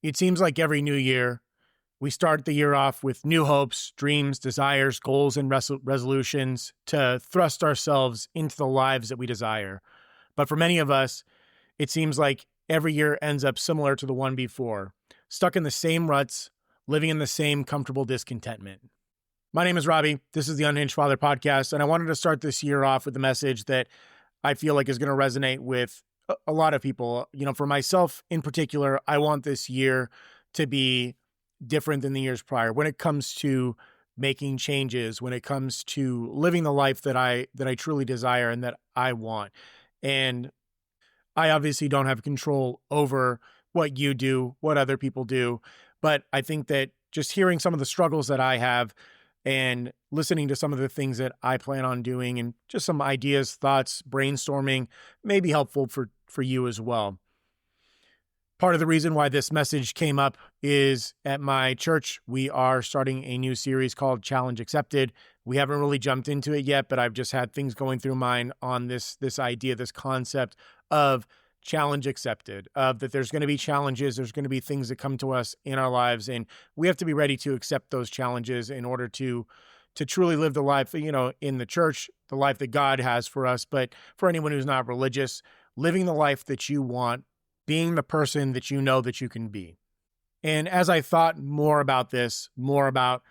It seems like every new year, we start the year off with new hopes, dreams, desires, goals, and resolutions to thrust ourselves into the lives that we desire. But for many of us, it seems like every year ends up similar to the one before, stuck in the same ruts, living in the same comfortable discontentment. My name is Robbie. This is the Unhinged Father podcast, and I wanted to start this year off with a message that I feel like is going to resonate with a lot of people. You know, for myself in particular, I want this year to be different than the years prior when it comes to making changes, when it comes to living the life that I truly desire and that I want. And I obviously don't have control over what you do, what other people do, but I think that just hearing some of the struggles that I have and listening to some of the things that I plan on doing and just some ideas, thoughts, brainstorming may be helpful for you as well. Part of the reason why this message came up is at my church, we are starting a new series called Challenge Accepted. We haven't really jumped into it yet, but I've just had things going through mine on this idea, this concept of challenge accepted, of that there's going to be challenges, there's going to be things that come to us in our lives, and we have to be ready to accept those challenges in order to truly live the life, in the church, the life that God has for us. But for anyone who's not religious, living the life that you want, being the person that you know that you can be. And as I thought more about this, more about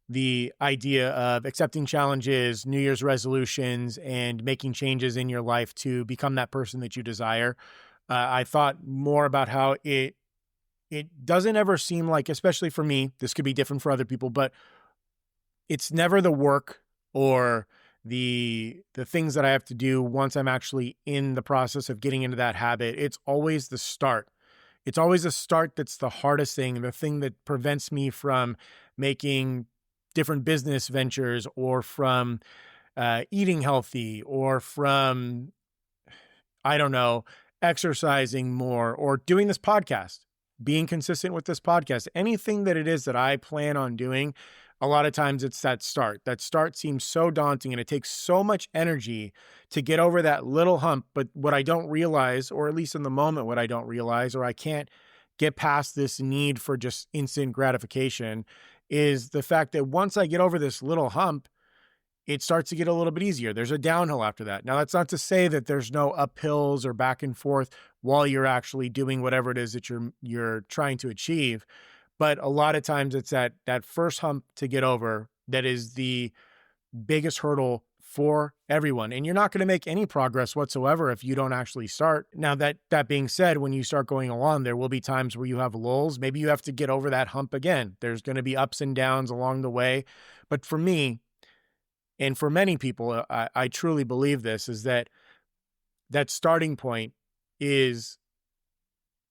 the idea of accepting challenges, New Year's resolutions, and making changes in your life to become that person that you desire, I thought more about how it doesn't ever seem like, especially for me, this could be different for other people, but it's never the work or the things that I have to do once I'm actually in the process of getting into that habit. It's always the start. It's always the start that's the hardest thing, the thing that prevents me from making different business ventures or from eating healthy or from, exercising more or doing this podcast, being consistent with this podcast. Anything that it is that I plan on doing, a lot of times it's that start. That start seems so daunting and it takes so much energy to get over that little hump. But what I don't realize, or at least in the moment, what I don't realize, or I can't get past this need for just instant gratification, is the fact that once I get over this little hump, it starts to get a little bit easier. There's a downhill after that. Now, that's not to say that there's no uphills or back and forth while you're actually doing whatever it is that you're trying to achieve. But a lot of times it's that first hump to get over that is the biggest hurdle for everyone. And you're not going to make any progress whatsoever if you don't actually start. Now, that being said, when you start going along, there will be times where you have lulls. Maybe you have to get over that hump again. There's going to be ups and downs along the way. But for me, and for many people, I truly believe this, is that starting point is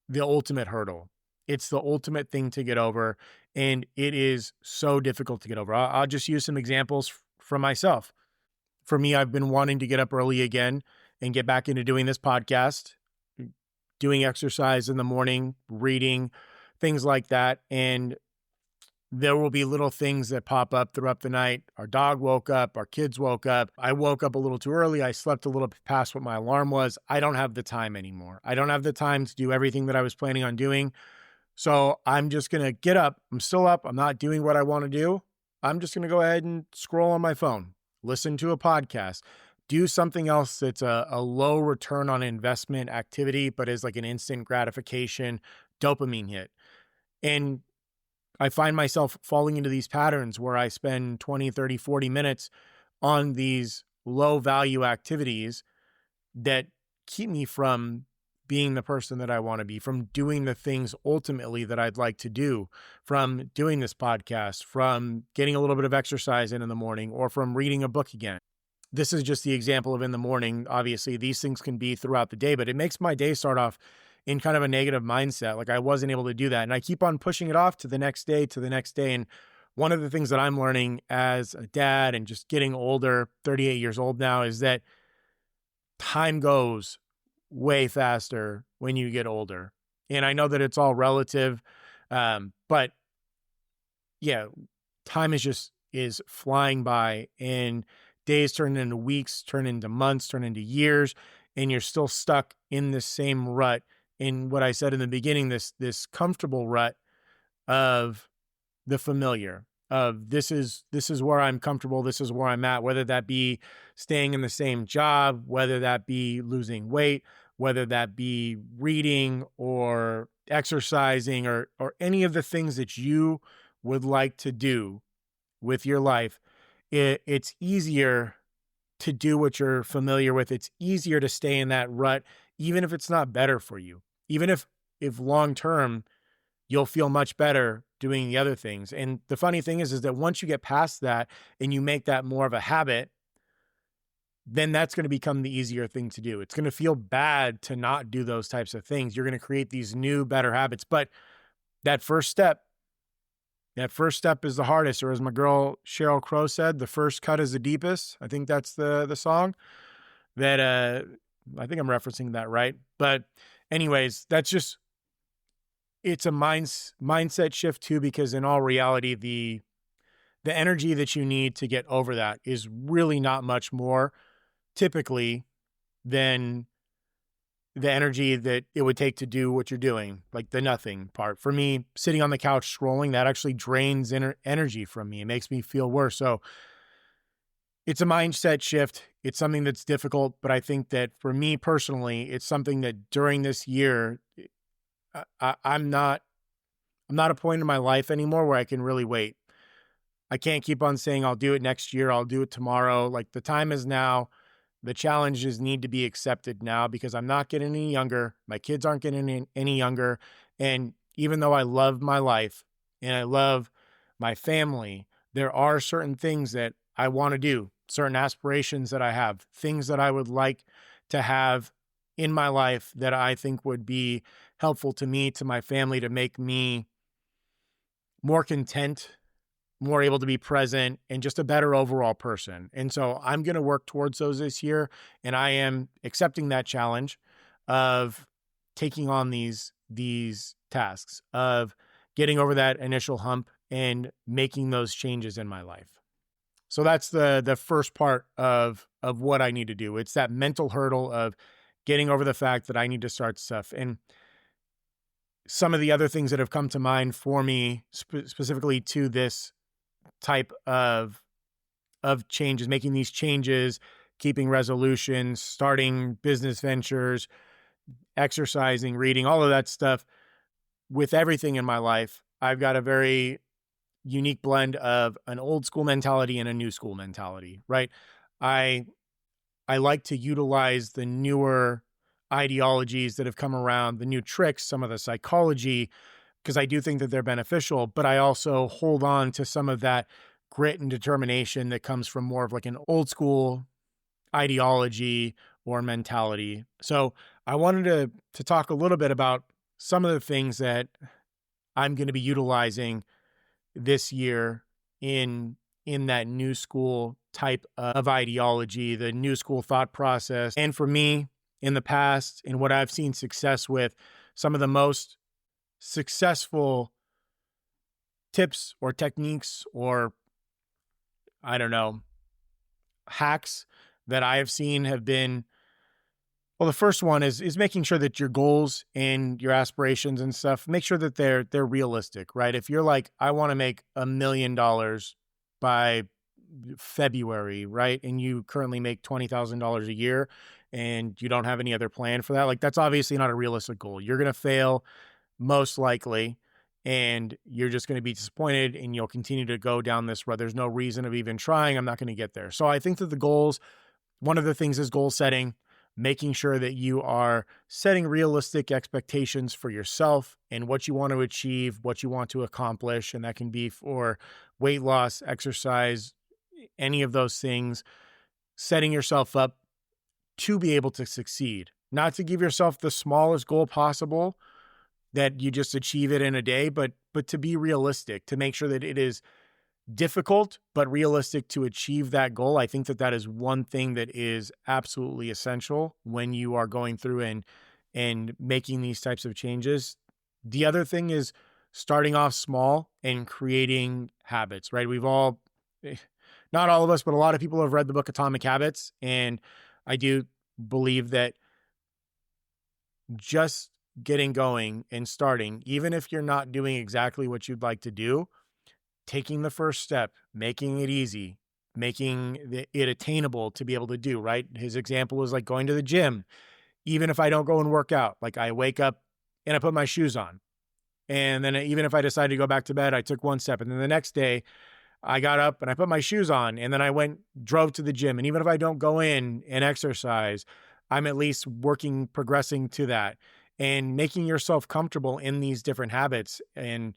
the ultimate hurdle. It's the ultimate thing to get over, and it is so difficult to get over. I'll just use some examples from myself. For me, I've been wanting to get up early again and get back into doing this podcast, doing exercise in the morning, reading, things like that. And there will be little things that pop up throughout the night. Our dog woke up, our kids woke up. I woke up a little too early. I slept a little past what my alarm was. I don't have the time anymore. I don't have the time to do everything that I was planning on doing. So I'm just going to get up. I'm still up. I'm not doing what I want to do. I'm just going to go ahead and scroll on my phone, listen to a podcast, do something else that's a low return on investment activity, but is like an instant gratification dopamine hit. And I find myself falling into these patterns where I spend 20, 30, 40 minutes on these low value activities that keep me from being the person that I want to be, from doing the things ultimately that I'd like to do, from doing this podcast, from getting a little bit of exercise in the morning, or from reading a book again. This is just the example of in the morning. Obviously, these things can be throughout the day, but it makes my day start off in kind of a negative mindset. Like I wasn't able to do that. And I keep on pushing it off to the next day, to the next day. And one of the things that I'm learning as a dad and just getting older, 38 years old now, is that time goes way faster when you get older. And I know that it's all relative, but yeah, time is flying by, and days turn into weeks, turn into months, turn into years, and you're still stuck in the same rut, in what I said in the beginning, this comfortable rut of the familiar, of this is where I'm comfortable, this is where I'm at, whether that be staying in the same job, whether that be losing weight, whether that be reading or exercising or any of the things that you would like to do with your life. It's easier to do what you're familiar with. It's easier to stay in that rut, even if it's not better for you, even if long term you'll feel much better doing the other things. And the funny thing is that once you get past that and you make that more of a habit, then that's going to become the easier thing to do. It's going to feel bad to not do those types of things. You're going to create these new, better habits. But that first step is the hardest. Or as my girl Sheryl Crow said, the first cut is the deepest. I think that's the song that, I think I'm referencing that right. But anyways, that's just, it's a mindset shift too, because in all reality, the energy that you need to get over that is really not much more typically than the energy that it would take to do what you're doing, like the nothing part. For me, sitting on the couch scrolling, that actually drains energy from me. It makes me feel worse. So it's a mindset shift. It's something that's difficult, but I think that for me personally, it's something that during this year, I'm not a point in my life anymore where I can really wait. I can't keep on saying I'll do it next year, I'll do it tomorrow. Like, the time is now. The challenges need to be accepted now, because I'm not getting any younger. My kids aren't getting any younger. And even though I love my life and I love my family, there are certain things that I want to do, certain aspirations that I have, things that I would like to have in my life that I think would be helpful to me, to my family, to make me more content, more able to be present, and just a better overall person. And so I'm going to work towards those this year. And I am accepting that challenge of taking on these tasks, of getting over that initial hump and making those changes in my life. So that's the first part of what I need to do. It's that mental hurdle of getting over the fact that I need to start stuff. And some of the other things that have come to mind for me specifically to this type of changes, making these changes, keeping resolutions, starting business ventures, exercising, reading, all of that stuff. With everything in my life, I've got a very unique blend of an old school mentality and a new school mentality, right? I like to utilize the newer ideologies that have come around, the new tricks, some of the psychology, because I do think that they're beneficial, but I also hold on to some of that grit and determination that comes from more of like an old school ideology or mentality. So I wanted to talk a little bit about some of the things that I'm going to be utilizing this year in that new school type of ideology, the new school thought process. And for me, in the past, and what I've seen success with, some of the most successful tips or techniques or, I don't know, hacks that I have seen have been, well, the first one is making sure that your goals and your aspirations and stuff, make sure that they're realistic, right? If you're like, I want to make $1 million by February, right? And you currently make $20,000 a year and you don't have any other plan for that, like, that's obviously not a realistic goal. You're going to fail most likely, and you're just going to be disappointed and you'll continue to go down this road. There's no reason of even trying. I'm not going to get there. So I think that the goals, one of the things is goal setting, making sure that you are setting realistic expectations for yourself and what you want to achieve, what you want to accomplish. And that can be for weight loss, exercise, any of those things, setting yourself up to be able to succeed, not to give yourself the smallest goal possible that you just achieve it in a day, but to be realistic, to make sure that it is difficult, but realistic to achieve that goal. I think that that is one thing that is absolutely essential when you are going through and making these types of changes. The other thing is starting off small and creating habits, right? We've all, not all of us, but a lot of people have read the book Atomic Habits. And I do believe that just getting going and starting, even if you're not doing exactly what you'd like to do, taking the first step, making it easy, making it attainable to be able to do, right? His example was like going to the gym. Even if I don't go and work out, like I wake up and I put my shoes on. And then even if I decided to go back to bed, I took one step. And then the next day I got up and I put my shoes on, and then I drove to the gym. And even if I don't go in and exercise, I'm at least progressing to that and making yourself comfortable in these different habits. And,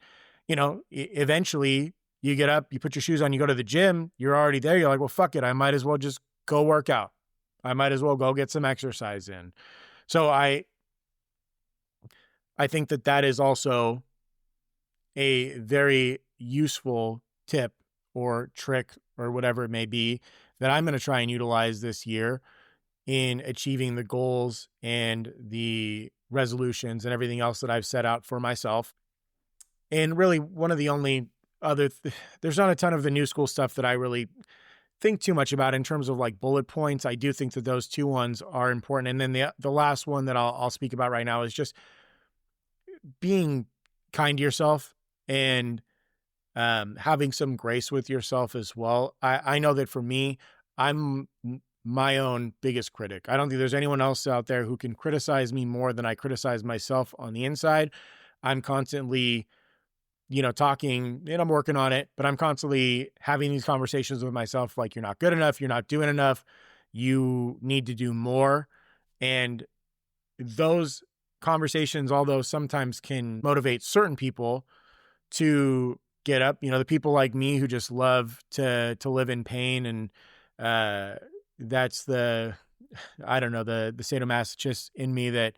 eventually you get up, you put your shoes on, you go to the gym, you're already there. You're like, well, fuck it. I might as well just go work out. I might as well go get some exercise in. So I think that is also a very useful tip or trick or whatever it may be that I'm going to try and utilize this year in achieving the goals and the resolutions and everything else that I've set out for myself. And really one of the only there's not a ton of the new school stuff that I really think too much about in terms of like bullet points. I do think that those two ones are important. And then the last one that I'll speak about right now is just being kind to yourself and having some grace with yourself as well. I know that for me, I'm my own biggest critic. I don't think there's anyone else out there who can criticize me more than I criticize myself on the inside. I'm constantly, talking, and I'm working on it, but I'm constantly having these conversations with myself like, you're not good enough, you're not doing enough, you need to do more. And those conversations, although sometimes can motivate certain people to get up, the people like me who just love to live in pain, and that's the sadomasochist in me that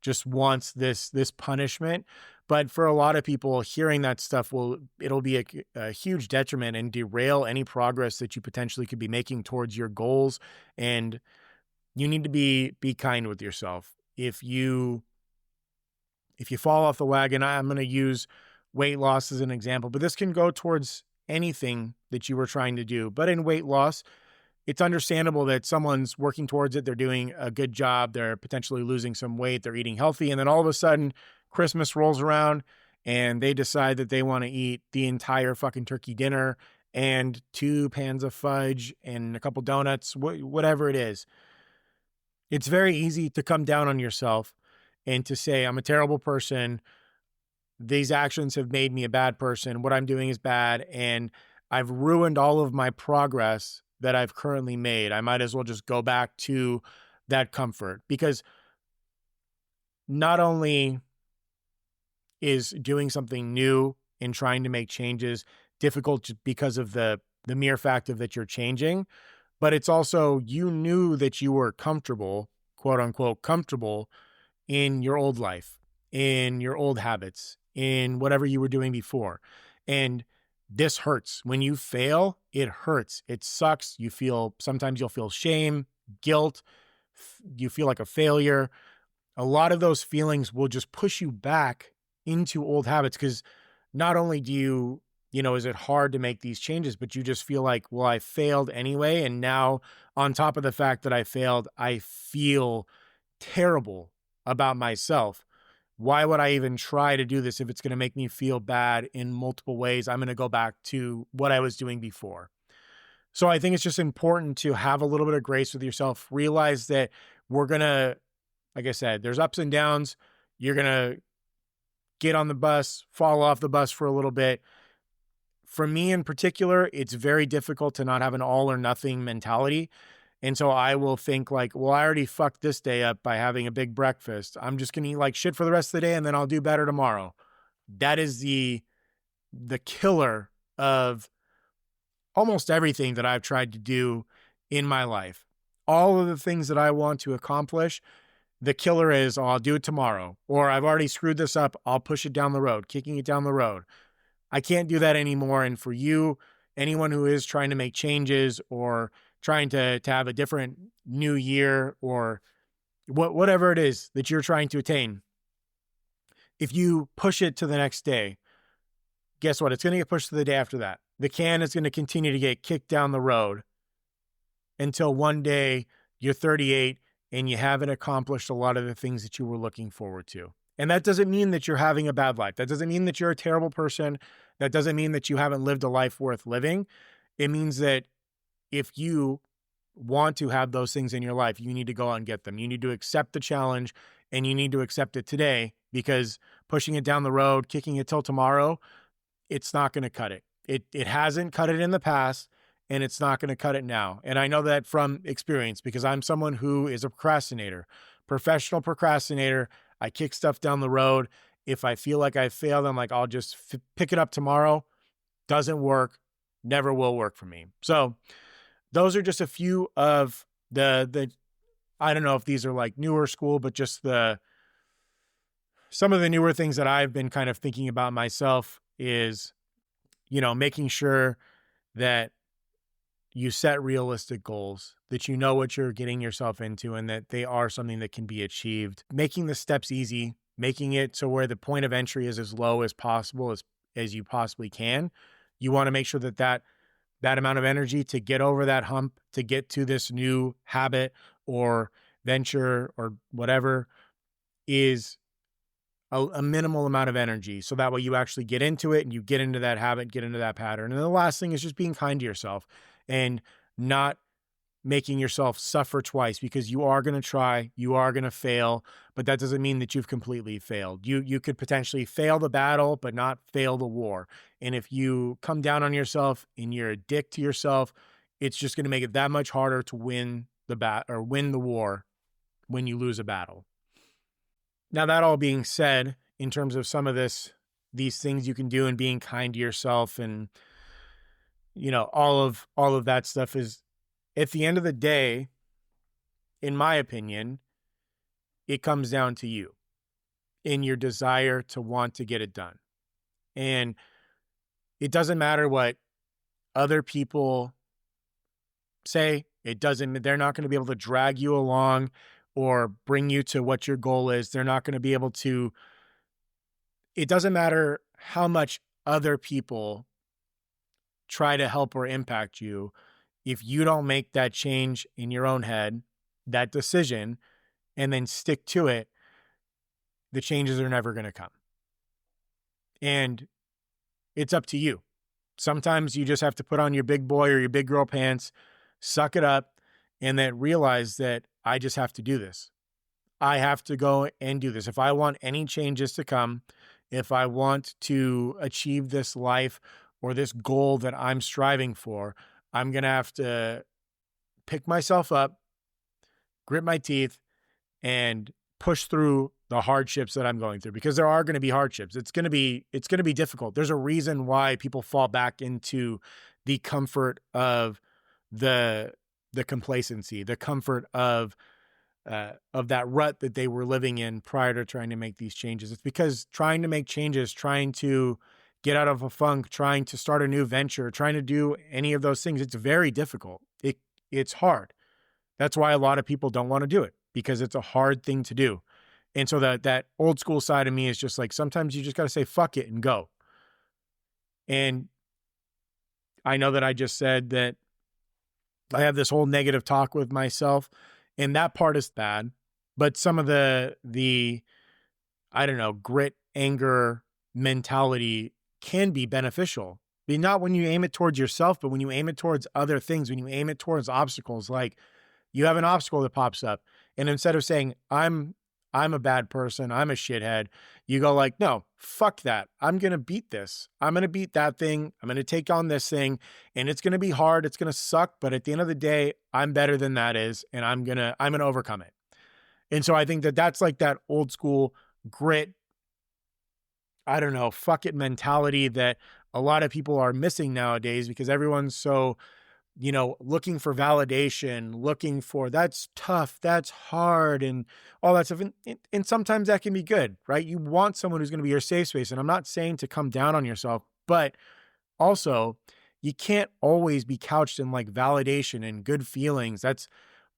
just wants this punishment. But for a lot of people, hearing that stuff it'll be a huge detriment and derail any progress that you potentially could be making towards your goals. And you need to be kind with yourself. If you fall off the wagon, I'm going to use weight loss as an example, but this can go towards anything that you were trying to do. But in weight loss, it's understandable that someone's working towards it. They're doing a good job. They're potentially losing some weight. They're eating healthy. And then all of a sudden Christmas rolls around and they decide that they want to eat the entire fucking turkey dinner and 2 pans of fudge and a couple donuts, whatever it is. It's very easy to come down on yourself and to say, I'm a terrible person. These actions have made me a bad person. What I'm doing is bad. And I've ruined all of my progress that I've currently made. I might as well just go back to that comfort, because not only is doing something new and trying to make changes difficult because of the mere fact of that you're changing, but it's also, you knew that you were comfortable, quote unquote, comfortable in your old life, in your old habits, in whatever you were doing before. And this hurts. When you fail, it hurts. It sucks. Sometimes you'll feel shame, guilt. You feel like a failure. A lot of those feelings will just push you back into old habits, because not only do is it hard to make these changes, but you just feel like, well, I failed anyway. And now on top of the fact that I failed, I feel terrible about myself. Why would I even try to do this if it's going to make me feel bad in multiple ways? I'm going to go back to what I was doing before. So I think it's just important to have a little bit of grace with yourself. Realize that we're going to, like I said, there's ups and downs. You're going to get on the bus, fall off the bus for a little bit. For me in particular, it's very difficult to not have an all or nothing mentality. And so I will think like, well, I already fucked this day up by having a big breakfast. I'm just going to eat like shit for the rest of the day and then I'll do better tomorrow. That is the killer of almost everything that I've tried to do in my life. All of the things that I want to accomplish, the killer is, oh, I'll do it tomorrow. Or I've already screwed this up. I'll push it down the road, kicking it down the road. I can't do that anymore. And for you, anyone who is trying to make changes or trying to have a different new year or whatever it is that you're trying to attain, if you push it to the next day, guess what? It's going to get pushed to the day after that. The can is going to continue to get kicked down the road until one day you're 38 and you haven't accomplished a lot of the things that you were looking forward to. And that doesn't mean that you're having a bad life. That doesn't mean that you're a terrible person. That doesn't mean that you haven't lived a life worth living. It means that if you want to have those things in your life, you need to go out and get them. You need to accept the challenge, and you need to accept it today, because pushing it down the road, kicking it till tomorrow, it's not going to cut it. It hasn't cut it in the past, and it's not going to cut it now. And I know that from experience, because I'm someone who is a procrastinator, professional procrastinator. I kick stuff down the road. If I feel like I failed, I'm like, I'll just pick it up tomorrow. Doesn't work. Never will work for me. So those are just a few of the I don't know if these are like newer school, but just some of the newer things that I've been kind of thinking about myself is, making sure that you set realistic goals, that you know what you're getting yourself into, and that they are something that can be achieved. Making the steps easy, making it so where the point of entry is as low as possible as you possibly can. You want to make sure that amount of energy to get over that hump, to get to this new habit or venture or whatever, is a minimal amount of energy. So that way you actually get into it and you get into that habit, get into that pattern. And the last thing is just being kind to yourself and not making yourself suffer twice, because you are going to try, you are going to fail, but that doesn't mean that you've completely failed. You could potentially fail the battle, but not fail the war. And if you come down on yourself and you're a dick to yourself, it's just going to make it that much harder to win the war when you lose a battle. Now, that all being said, in terms of some of these things you can do and being kind to yourself and, all of that stuff is, at the end of the day, in my opinion, it comes down to you in your desire to want to get it done. And it doesn't matter what other people say. They're not going to be able to drag you along or bring you to what your goal is. They're not going to be able to. It doesn't matter how much other people try to help or impact you. If you don't make that change in your own head, that decision, and then stick to it, the changes are never going to come. And it's up to you. Sometimes you just have to put on your big boy or your big girl pants, suck it up, and then realize that I just have to do this. I have to go and do this. If I want any changes to come, if I want to achieve this life or this goal that I'm striving for, I'm going to have to pick myself up, grit my teeth, and push through the hardships that I'm going through, because there are going to be hardships. It's going to be difficult. There's a reason why people fall back into the comfort of the complacency, the comfort of that rut that they were living in prior to trying to make these changes. It's because trying to make changes, trying to get out of a funk, trying to start a new venture, trying to do any of those things, it's very difficult. It's hard. That's why a lot of people don't want to do it, because it's a hard thing to do. And so that old school side of me is just like, sometimes you just got to say, fuck it and go. And I know that I just said that I have this whole negative talk with myself, and that part is bad. But some of the I don't know, grit, anger mentality can be beneficial. I mean, not when you aim it towards yourself, but when you aim it towards other things, when you aim it towards obstacles. Like, you have an obstacle that pops up, and instead of saying, I'm a bad person, I'm a shithead, you go like, no, fuck that. I'm going to beat this. I'm going to beat that thing. I'm going to take on this thing, and it's going to be hard. It's going to suck. But at the end of the day, I'm better than that is. And I'm going to overcome it. And so I think that that's like that old school grit, I don't know, fuck it mentality that a lot of people are missing nowadays, because everyone's so, looking for validation, looking for, that's tough, that's hard, and all that stuff. And sometimes that can be good, right? You want someone who's going to be your safe space. And I'm not saying to come down on yourself, but also you can't always be couched in like validation and good feelings.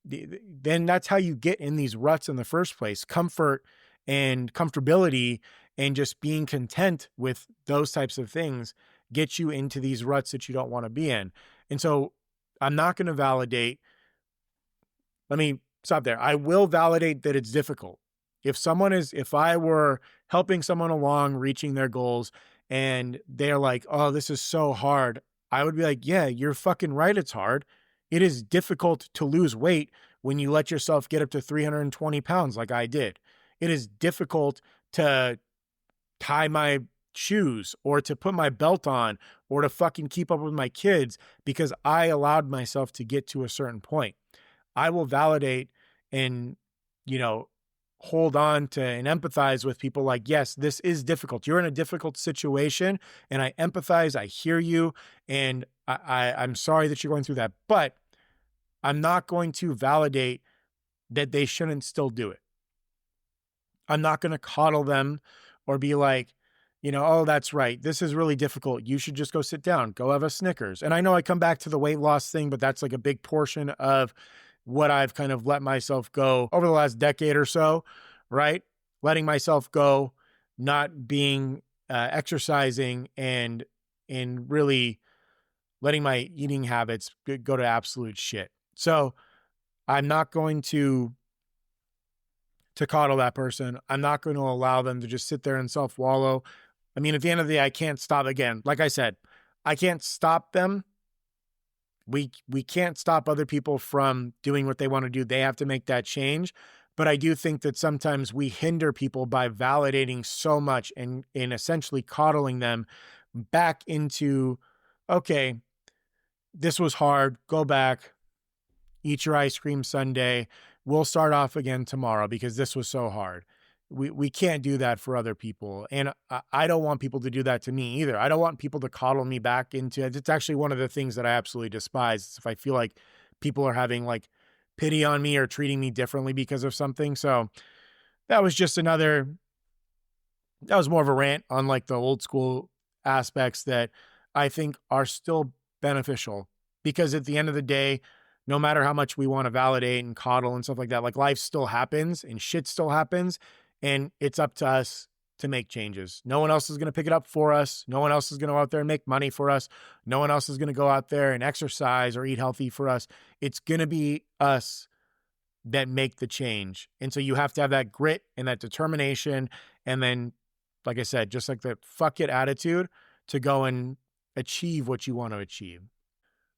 Then that's how you get in these ruts in the first place. Comfort and comfortability and just being content with those types of things get you into these ruts that you don't want to be in. And so I'm not going to validate. Let me stop there. I will validate that it's difficult. If I were helping someone along, reaching their goals, and they're like, oh, this is so hard, I would be like, yeah, you're fucking right. It's hard. It is difficult to lose weight when you let yourself get up to 320 pounds like I did. It is difficult to tie my shoes or to put my belt on or to fucking keep up with my kids because I allowed myself to get to a certain point. I will validate and, you know, hold on to and empathize with people like, yes, this is difficult. You're in a difficult situation and I empathize. I hear you. And I'm sorry that you're going through that, but I'm not going to validate that they shouldn't still do it. I'm not going to coddle them or be like, oh, that's right. This is really difficult. You should just go sit down, go have a Snickers. And I know I come back to the weight loss thing, but that's like a big portion of what I've kind of let myself go over the last decade or so, right? Letting myself go, not being exercising and really letting my eating habits go to absolute shit. So I'm not going to coddle that person. I'm not going to allow them to just sit there and self-wallow. I mean, at the end of the day, I can't stop. Again, like I said, I can't stop them. We can't stop other people from doing what they want to do. They have to make that change. But I do think that sometimes we hinder people by validating so much and essentially coddling them back into, okay, this was hard. Go back, eat your ice cream sundae. We'll start off again tomorrow because this was so hard. We can't do that for other people. And I don't want people to do that to me either. I don't want people to coddle me back into it. It's actually one of the things that I absolutely despise. If I feel like people are having like pity on me or treating me differently because of something. So that was just that was more of a rant on like the old school aspects that I think are still beneficial, because at the end of the day, no matter how much we want to validate and coddle and stuff like that, like life still happens and shit still happens. And it's up to us to make changes. No one else is going to pick it up for us. No one else is going to go out there and make money for us. No one else is going to go out there and exercise or eat healthy for us. It's going to be us that make the change. And so you have to have that grit and that determination. And then, like I said, just like the fuck it attitude to go and achieve what you want to achieve.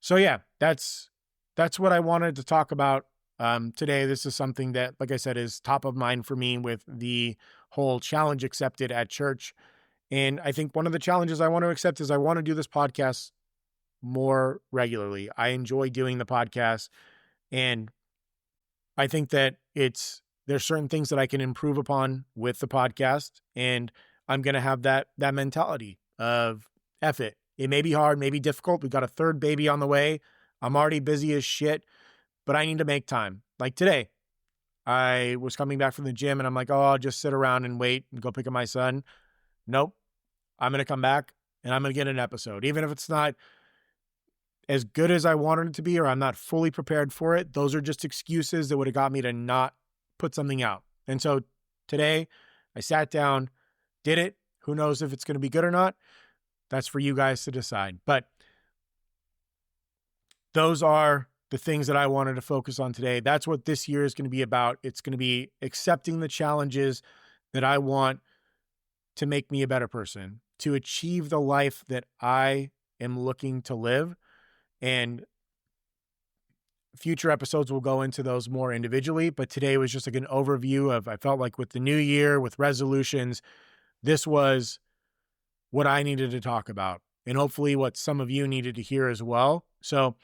So yeah, that's what I wanted to talk about today. This is something that, like I said, is top of mind for me with the whole challenge accepted at church. And I think one of the challenges I want to accept is I want to do this podcast more regularly. I enjoy doing the podcast, and I think that there's certain things that I can improve upon with the podcast, and I'm going to have that mentality of F it. It may be hard, may be difficult. We've got a third baby on the way. I'm already busy as shit, but I need to make time. Like today, I was coming back from the gym and I'm like, oh, I'll just sit around and wait and go pick up my son. Nope. I'm going to come back and I'm going to get an episode. Even if it's not as good as I wanted it to be, or I'm not fully prepared for it, those are just excuses that would have got me to not put something out. And so today I sat down, did it. Who knows if it's going to be good or not? That's for you guys to decide. But those are the things that I wanted to focus on today. That's what this year is going to be about. It's going to be accepting the challenges that I want to make me a better person, to achieve the life that I am looking to live. And future episodes will go into those more individually. But today was just like an overview of, I felt like with the new year, with resolutions, this was what I needed to talk about, and hopefully what some of you needed to hear as well. So,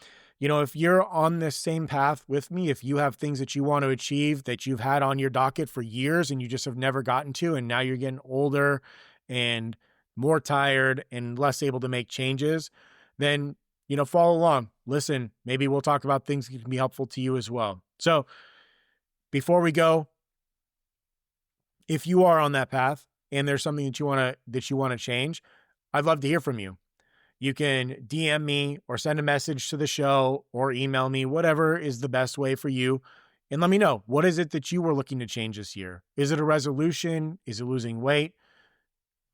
if you're on this same path with me, if you have things that you want to achieve that you've had on your docket for years and you just have never gotten to, and now you're getting older and more tired and less able to make changes, then, follow along, listen, maybe we'll talk about things that can be helpful to you as well. So before we go, if you are on that path and there's something that you want to change, I'd love to hear from you. You can DM me or send a message to the show or email me, whatever is the best way for you. And let me know, what is it that you were looking to change this year? Is it a resolution? Is it losing weight?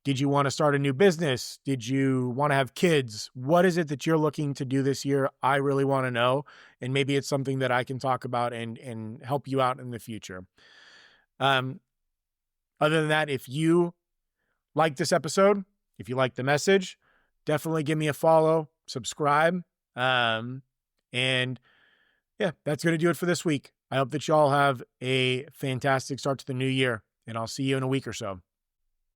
Did you want to start a new business? Did you want to have kids? What is it that you're looking to do this year? I really want to know. And maybe it's something that I can talk about and help you out in the future. Other than that, if you like this episode, if you like the message, definitely give me a follow, subscribe. And yeah, that's going to do it for this week. I hope that y'all have a fantastic start to the new year, and I'll see you in a week or so.